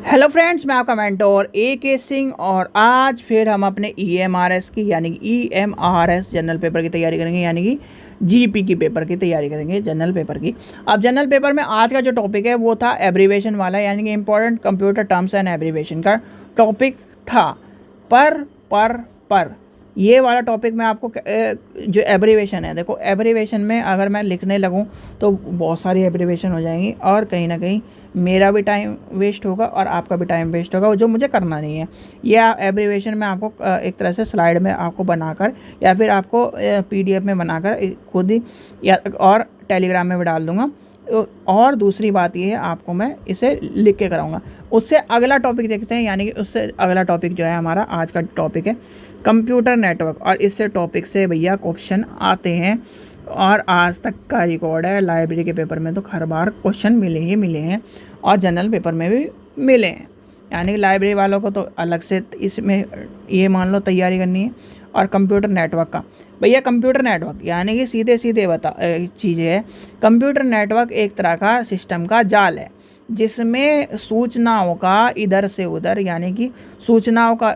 Hello friends, मैं आपका mentor के सिंह और आज फिर हम अपने EMRS की यानी कि EMRS जनरल पेपर की तैयारी करेंगे, यानी कि GP की पेपर की तैयारी करेंगे, जनरल पेपर की। अब जनरल पेपर में आज का जो टॉपिक है वो था एब्रीवेशन वाला, यानी कि important computer terms and abbreviation का टॉपिक था। पर ये वाला टॉपिक में आपको जो एब्रीवेशन है, देखो एब्रीवेशन में अगर मैं लिखने लगूँ तो बहुत सारी एब्रीवेशन हो जाएंगी और कहीं ना कहीं मेरा भी टाइम वेस्ट होगा और आपका भी टाइम वेस्ट होगा, जो मुझे करना नहीं है। यह एब्रीवेशन मैं आपको एक तरह से स्लाइड में आपको बनाकर या फिर आपको PDF में बनाकर खुद ही या और टेलीग्राम में भी डाल दूँगा। और दूसरी बात ये है, आपको मैं इसे लिख के कराऊंगा। उससे अगला टॉपिक देखते हैं, यानी कि उससे अगला टॉपिक जो है हमारा आज का टॉपिक है कंप्यूटर नेटवर्क। और इससे टॉपिक से भैया क्वेश्चन आते हैं और आज तक का रिकॉर्ड है। लाइब्रेरी के पेपर में तो हर बार क्वेश्चन मिले ही मिले हैं और जनरल पेपर में भी मिले हैं, यानी कि लाइब्रेरी वालों को तो अलग से इसमें ये मान लो तैयारी करनी है। और कंप्यूटर नेटवर्क का भैया, कंप्यूटर नेटवर्क यानी कि सीधे सीधे चीज़ें है। कंप्यूटर नेटवर्क एक तरह का सिस्टम का जाल है जिसमें सूचनाओं का इधर से उधर, यानी कि सूचनाओं का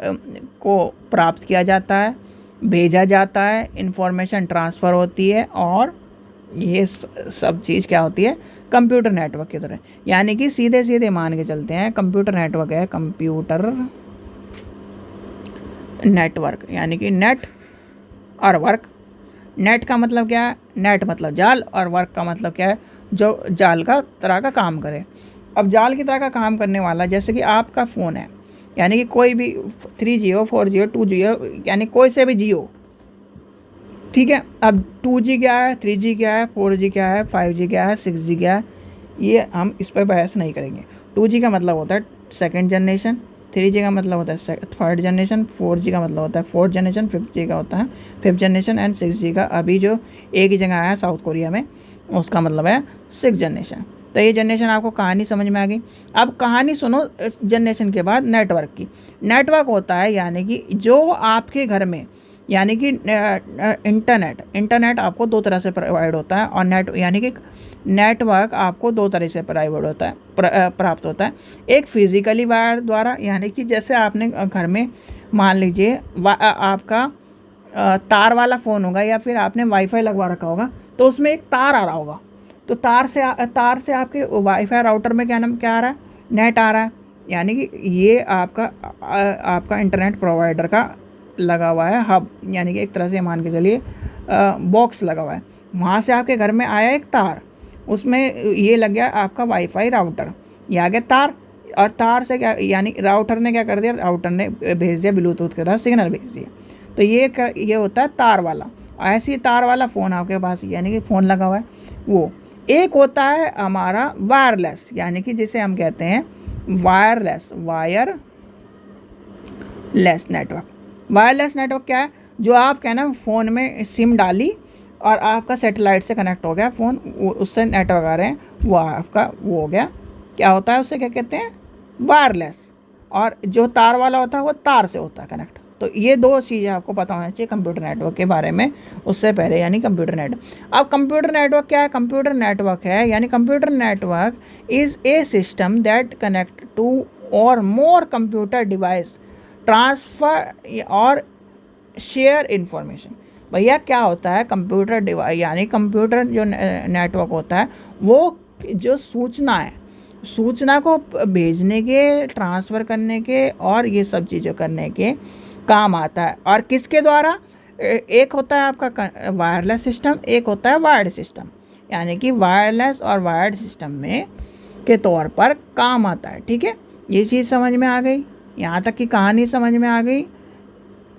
को प्राप्त किया जाता है, भेजा जाता है, इंफॉर्मेशन ट्रांसफ़र होती है और ये सब चीज़ क्या होती है कंप्यूटर नेटवर्क की तरह। यानी कि सीधे सीधे मान के चलते हैं कंप्यूटर नेटवर्क है कंप्यूटर नेटवर्क, यानी कि नेट और वर्क। नेट का मतलब क्या है? नेट मतलब जाल और वर्क का मतलब क्या है? जो जाल का तरह का काम करे। अब जाल की तरह का काम करने वाला, जैसे कि आपका फ़ोन है, यानी कि कोई भी 3G हो, 4G हो, 2G हो, यानी कोई से भी जियो, ठीक है। अब 2G क्या है, 3G क्या है, 4G क्या है, 5G क्या है, 6G क्या है, ये हम इस पर बहस नहीं करेंगे। 2G का मतलब होता है सेकंड जनरेशन, 3G का मतलब होता है थर्ड जनरेशन, 4G का मतलब होता है फोर्थ जनरेशन, 5G का होता है फिफ्थ जनरेशन एंड 6G का अभी जो एक ही जगह आया है साउथ कोरिया में, उसका मतलब है 6th जनरेशन। तो ये जनरेशन आपको कहानी समझ में आ गई। अब कहानी सुनो जनरेशन के बाद नेटवर्क की। नेटवर्क होता है यानी कि जो आपके घर में, यानी कि इंटरनेट आपको दो तरह से प्रोवाइड होता है और नेट यानी कि नेटवर्क आपको दो तरह से प्रोवाइड होता है, प्राप्त होता है। एक फिजिकली वायर द्वारा, यानी कि जैसे आपने घर में मान लीजिए आपका तार वाला फ़ोन होगा या फिर आपने वाईफाई लगवा रखा होगा, तो उसमें एक तार आ रहा होगा, तो तार से आपके वाईफाई राउटर में क्या आ रहा है? नेट आ रहा है। यानी कि ये आपका इंटरनेट प्रोवाइडर का लगा हुआ है हब, यानी कि एक तरह से मान के चलिए बॉक्स लगा हुआ है। वहाँ से आपके घर में आया एक तार, उसमें ये लग गया आपका वाईफाई राउटर, ये आ गया तार। और तार से क्या, यानी राउटर ने क्या कर दिया, राउटर ने भेज दिया ब्लूटूथ के तरह सिग्नल भेज दिया। तो ये होता है तार वाला। ऐसी तार वाला फ़ोन आपके पास, यानी कि फ़ोन लगा हुआ है वो। एक होता है हमारा वायरलेस, यानी कि जिसे हम कहते हैं वायरलेस नेटवर्क। वायरलेस नेटवर्क क्या है? जो आप क्या ना फ़ोन में सिम डाली और आपका सेटेलाइट से कनेक्ट हो गया फ़ोन, उससे नेटवर्क आ रहे हैं, वो आपका वो हो गया। क्या होता है उसे क्या कहते हैं? वायरलेस। और जो तार वाला होता है वो तार से होता है कनेक्ट। तो ये दो चीज़ें आपको पता होना चाहिए कंप्यूटर नेटवर्क के बारे में उससे पहले, यानी कंप्यूटर नेटवर्क। अब कंप्यूटर नेटवर्क क्या है? कंप्यूटर नेटवर्क है यानी computer network is a system that connect two or more computer device transfer और शेयर इंफॉर्मेशन। भैया क्या होता है कंप्यूटर डिवाइस, यानी कंप्यूटर जो नेटवर्क होता है वो जो सूचना को भेजने के, ट्रांसफ़र करने के और ये सब चीज़ें करने के काम आता है। और किसके द्वारा? एक होता है आपका वायरलेस सिस्टम, एक होता है वायर्ड सिस्टम। यानी कि वायरलेस और वायर्ड सिस्टम में के तौर पर काम आता है। ठीक है, ये चीज़ समझ में आ गई, यहाँ तक की कहानी समझ में आ गई।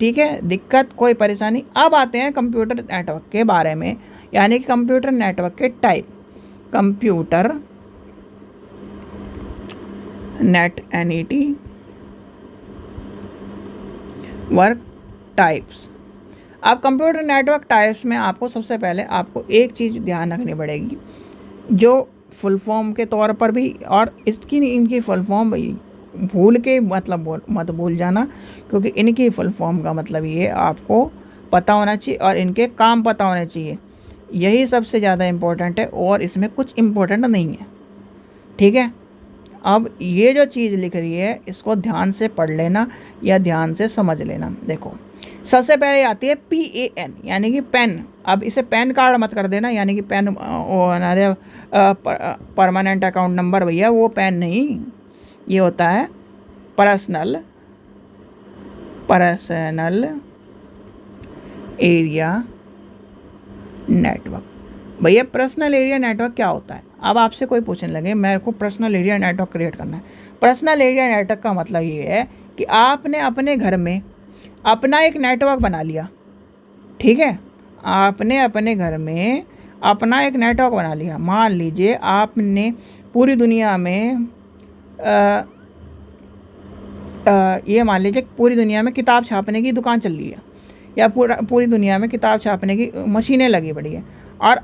ठीक है, दिक्कत कोई परेशानी? अब आते हैं कंप्यूटर नेटवर्क के बारे में, यानी कि कंप्यूटर नेटवर्क के type. Computer NET work types. अब कंप्यूटर नेटवर्क टाइप्स में आपको सबसे पहले आपको एक चीज़ ध्यान रखनी पड़ेगी, जो फुल फॉर्म के तौर पर भी, और इनकी फुल फॉर्म भूल के मतलब मत भूल जाना, क्योंकि इनकी फुल फॉर्म का मतलब ये आपको पता होना चाहिए और इनके काम पता होने चाहिए। यही सबसे ज़्यादा इम्पोर्टेंट है और इसमें कुछ इम्पोर्टेंट नहीं है। ठीक है, अब ये जो चीज़ लिख रही है इसको ध्यान से पढ़ लेना या ध्यान से समझ लेना। देखो सबसे पहले आती है PAN यानी कि पेन। अब इसे पैन कार्ड मत कर देना, यानी कि पेन वो हमारे परमानेंट अकाउंट नंबर, भैया वो पेन नहीं, ये होता है पर्सनल एरिया नेटवर्क। भैया पर्सनल एरिया नेटवर्क क्या होता है? अब आपसे कोई पूछने लगे मेरे को पर्सनल एरिया नेटवर्क क्रिएट करना है। पर्सनल एरिया नेटवर्क का मतलब ये है कि आपने अपने घर में अपना एक नेटवर्क बना लिया, ठीक है, आपने अपने घर में अपना एक नेटवर्क बना लिया। मान लीजिए आपने पूरी दुनिया में ये मान लीजिए पूरी दुनिया में किताब छापने की दुकान चल रही है, या पूरी दुनिया में किताब छापने की मशीनें लगी पड़ी है, और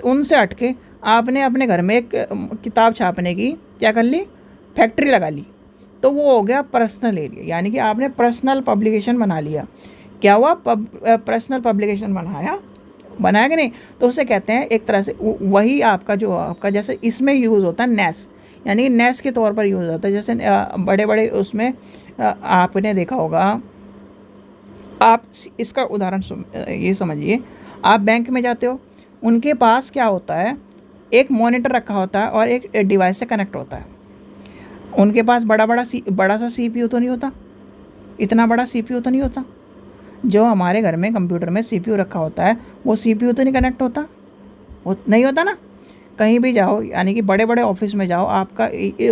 उनसे हटके आपने अपने घर में एक किताब छापने की क्या कर ली, फैक्ट्री लगा ली। तो वो हो गया पर्सनल एरिया, यानी कि आपने पर्सनल पब्लिकेशन बना लिया। क्या हुआ? पर्सनल पब्लिकेशन बनाया कि नहीं? तो उसे कहते हैं एक तरह से वही आपका जैसे इसमें यूज़ होता है नेस, यानी कि नेस के तौर पर यूज़ होता है। जैसे बड़े बड़े उसमें आपने देखा होगा, आप इसका उदाहरण ये समझिए, आप बैंक में जाते हो, उनके पास क्या होता है, एक मॉनिटर रखा होता है और एक डिवाइस से कनेक्ट होता है। उनके पास बड़ा सा CPU तो नहीं होता, इतना बड़ा CPU तो नहीं होता। जो हमारे घर में कंप्यूटर में CPU रखा होता है वो CPU तो नहीं कनेक्ट होता, वो नहीं होता ना। कहीं भी जाओ, यानी कि बड़े बड़े ऑफिस में जाओ, आपका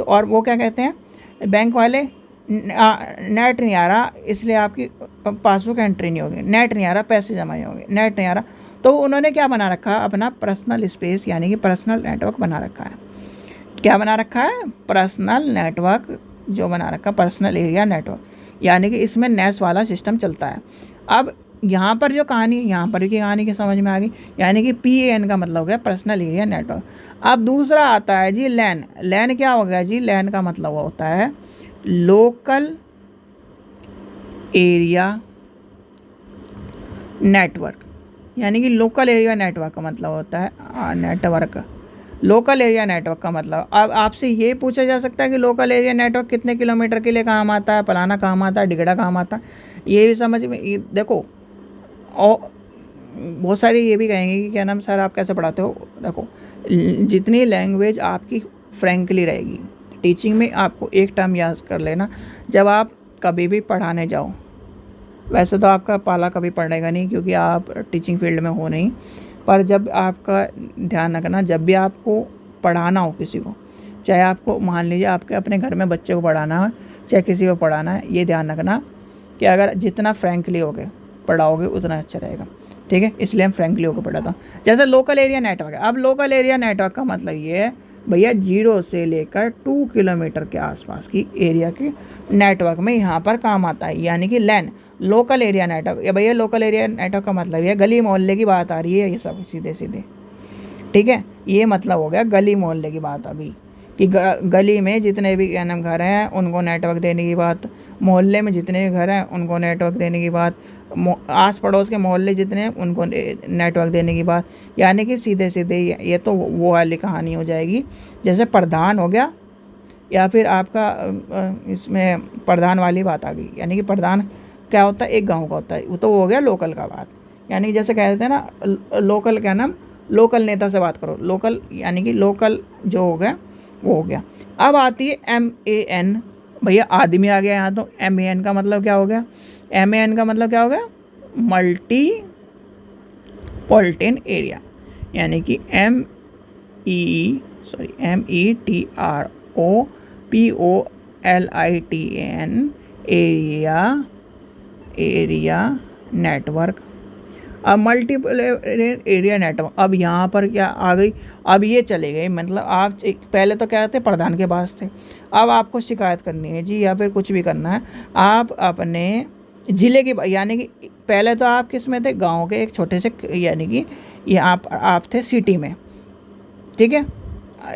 और वो क्या कहते हैं बैंक वाले, नेट नहीं आ रहा इसलिए आपकी पासबुक एंट्री नहीं होगी, नेट नहीं आ रहा पैसे जमा नहीं होंगे, नेट नहीं आ रहा। तो उन्होंने क्या बना रखा, अपना पर्सनल स्पेस यानी कि पर्सनल नेटवर्क बना रखा है। क्या बना रखा है? पर्सनल नेटवर्क जो बना रखा, पर्सनल एरिया नेटवर्क, यानी कि इसमें नेस वाला सिस्टम चलता है। अब यहाँ पर जो कहानी, यहाँ पर की कहानी की समझ में आ गई, यानी कि PAN का मतलब हो गया पर्सनल एरिया नेटवर्क। अब दूसरा आता है जी लैन। लैन क्या हो गया जी? लैन का मतलब होता है लोकल एरिया नेटवर्क, यानी कि लोकल एरिया नेटवर्क का मतलब होता है नेटवर्क। लोकल एरिया नेटवर्क का मतलब, अब आपसे ये पूछा जा सकता है कि लोकल एरिया नेटवर्क कितने किलोमीटर के लिए काम आता है, फलाना काम आता है, ढिगड़ा काम आता है, ये भी समझ में देखो। और बहुत सारे ये भी कहेंगे कि क्या नाम सर आप कैसे पढ़ाते हो। देखो जितनी लैंग्वेज आपकी फ्रैंकली रहेगी, टीचिंग में आपको एक टर्म याद कर लेना, जब आप कभी भी पढ़ाने जाओ, वैसे तो आपका पाला कभी पड़ेगा नहीं क्योंकि आप टीचिंग फील्ड में हो नहीं, पर जब आपका ध्यान रखना, जब भी आपको पढ़ाना हो किसी को, चाहे आपको मान लीजिए आपके अपने घर में बच्चे को पढ़ाना है, चाहे किसी को पढ़ाना है, ये ध्यान रखना कि अगर जितना फ्रैंकली होगे पढ़ाओगे उतना अच्छा रहेगा, ठीक है। इसलिए हम फ्रैंकली होकर पढ़ाता हूँ। जैसे लोकल एरिया नेटवर्क है, अब लोकल एरिया नेटवर्क का मतलब ये है भैया 0 से लेकर 2 किलोमीटर के आसपास की एरिया के नेटवर्क में यहाँ पर काम आता है, यानी कि लैन, लोकल एरिया नेटवर्क। या भैया लोकल एरिया नेटवर्क का मतलब ये गली मोहल्ले की बात आ रही है, ये सब सीधे सीधे, ठीक है। ये मतलब हो गया गली मोहल्ले की बात अभी, कि गली में जितने भी क्या नाम घर हैं उनको नेटवर्क देने की बात, मोहल्ले में जितने भी घर हैं उनको नेटवर्क देने की बात, आस पड़ोस के मोहल्ले जितने हैं उनको नेटवर्क देने की बात, यानी कि सीधे सीधे ये तो वो वाली कहानी हो जाएगी। जैसे प्रधान हो गया, या फिर आपका इसमें प्रधान वाली बात आ गई, यानी कि प्रधान क्या होता है, एक गांव का होता है, वो तो हो गया लोकल का बात। यानी जैसे कहते हैं ना लोकल, क्या नाम, लोकल नेता से बात करो, लोकल यानी कि लोकल जो हो गया वो हो गया। अब आती है MAN, भैया आदमी आ गया यहाँ, तो MAN का मतलब क्या हो गया? MAN का मतलब क्या हो गया? मल्टी पॉलिटन एरिया, यानी कि METROPOLITAN एरिया नेटवर्क। अब मल्टीपल एरिया नेटवर्क, अब यहाँ पर क्या आ गई, अब ये चले गए, मतलब आप पहले तो क्या थे, प्रधान के पास थे, अब आपको शिकायत करनी है जी, या फिर कुछ भी करना है, आप अपने ज़िले की, यानी कि पहले तो आप किस में थे, गांव के एक छोटे से, यानी कि ये आप थे सिटी में, ठीक है,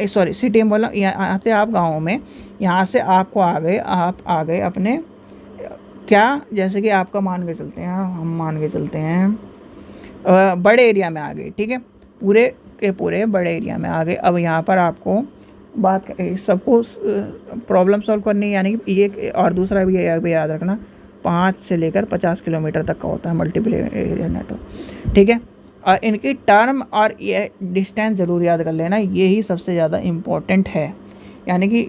सॉरी सिटी में बोला, यहाँ से आप गाँव में, यहाँ से आपको आप आ गए अपने क्या, जैसे कि आपका मान के चलते हैं, हम मान के चलते हैं बड़े एरिया में आ गए, ठीक है, पूरे के पूरे बड़े एरिया में आ गए। अब यहाँ पर आपको बात सबको प्रॉब्लम सॉल्व करनी, यानी कि ये और दूसरा भी याद रखना 5 से लेकर 50 किलोमीटर तक का होता है मल्टीपल एरिया नेटवर्क, ठीक है। और इनकी टर्म और ये डिस्टेंस ज़रूर याद कर लेना, यही सबसे ज़्यादा इम्पोर्टेंट है। यानी कि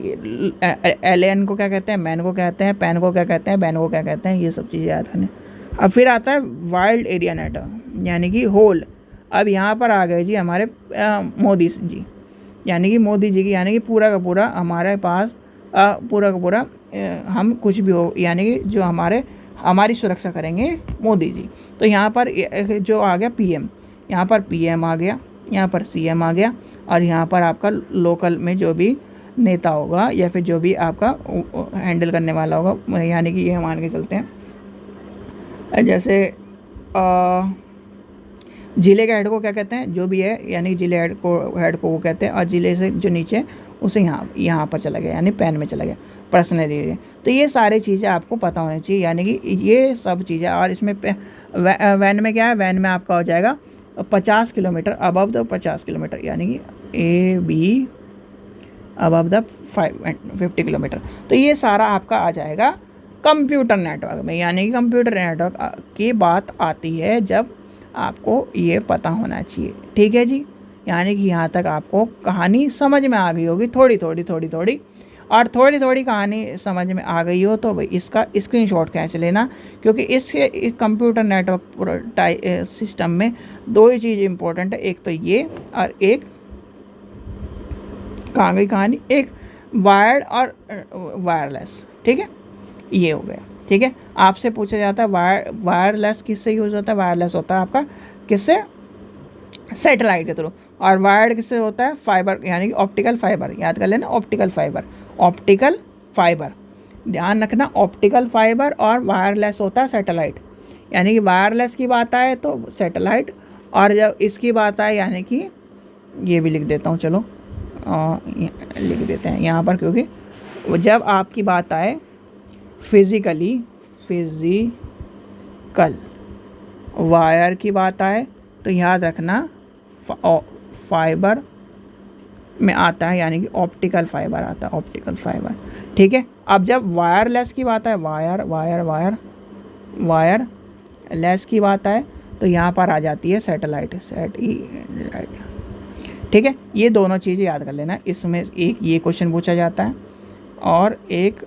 LAN को क्या कहते हैं, मैन को कहते हैं, पैन को क्या कहते हैं, बैन को क्या कहते हैं, ये सब चीज़ें याद करनी। अब फिर आता है वाइल्ड एरिया नेटवर्क, यानी कि होल। अब यहाँ पर आ गए जी हमारे मोदी जी, यानी कि मोदी जी की, यानी कि पूरा का पूरा हमारे पास पूरा का पूरा हम कुछ भी हो, यानी कि जो हमारी सुरक्षा करेंगे मोदी जी। तो यहाँ पर जो आ गया PM, यहाँ पर PM आ गया, यहाँ पर CM आ गया, और यहाँ पर आपका लोकल में जो भी नेता होगा या फिर जो भी आपका हैंडल करने वाला होगा, यानी कि ये मान के चलते हैं जैसे ज़िले के हेड को क्या कहते हैं, जो भी है, यानी ज़िले हेड को वो कहते हैं, और ज़िले से जो नीचे उसे यहाँ पर चला गया, यानी पैन में चला गया, पर्सनल एरिया। तो ये सारी चीज़ें आपको पता होनी चाहिए, यानी कि ये सब चीज़ें। और इसमें वैन में क्या है, वैन में आपका हो जाएगा 50 किलोमीटर अबव द 50 किलोमीटर, यानी कि AB अबव द 50 किलोमीटर। तो ये सारा आपका आ जाएगा कंप्यूटर नेटवर्क में। यानी कि कंप्यूटर नेटवर्क की बात आती है जब आपको ये पता होना चाहिए, ठीक है जी। यानी कि यहाँ तक आपको कहानी समझ में आ गई होगी, थोड़ी और थोड़ी कहानी समझ में आ गई हो तो भाई इसका स्क्रीनशॉट खींच लेना, क्योंकि इस कंप्यूटर नेटवर्क सिस्टम में दो ही चीज़ इंपॉर्टेंट है, एक तो ये और एक कहाँ गई कहानी, एक वायर्ड और वायरलेस, ठीक है। ये हो गया, ठीक है। आपसे पूछा जाता है वायरलेस किससे यूज़ होता है, वायरलेस होता है आपका किससे, सैटेलाइट के थ्रू। और वायर्ड किससे होता है, फाइबर, यानी कि ऑप्टिकल फाइबर, याद कर लेना, ऑप्टिकल फाइबर ध्यान रखना, ऑप्टिकल फाइबर। और वायरलेस होता है सैटेलाइट, यानी कि वायरलेस की बात आए तो सैटेलाइट, और जब इसकी बात आए यानी कि ये भी लिख देता हूँ, चलो लिख देते हैं यहाँ पर, क्योंकि जब आपकी बात आए फिज़िकल वायर की बात आए तो याद रखना फाइबर में आता है, यानी कि ऑप्टिकल फाइबर आता है, ऑप्टिकल फाइबर, ठीक है। अब जब वायरलेस की बात है, वायरलेस की बात आए तो यहाँ पर आ जाती है सैटेलाइट, ठीक है। ये दोनों चीज़ें याद कर लेना। इसमें एक ये क्वेश्चन पूछा जाता है और एक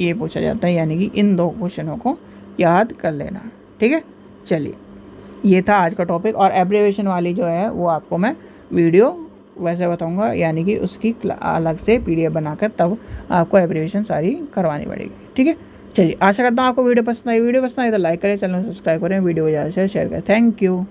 ये पूछा जाता है, यानी कि इन दो क्वेश्चनों को याद कर लेना, ठीक है। चलिए, ये था आज का टॉपिक। और एब्रीविएशन वाली जो है वो आपको मैं वीडियो वैसे बताऊंगा, यानी कि उसकी अलग से PDF बनाकर तब आपको एब्रीविएशन सारी करवानी पड़ेगी, ठीक है। चलिए, आशा करता हूँ आपको वीडियो पसंद आई तो लाइक करें, चैनल को सब्सक्राइब करें, वीडियो को ज़्यादा से शेयर करें। Thank you.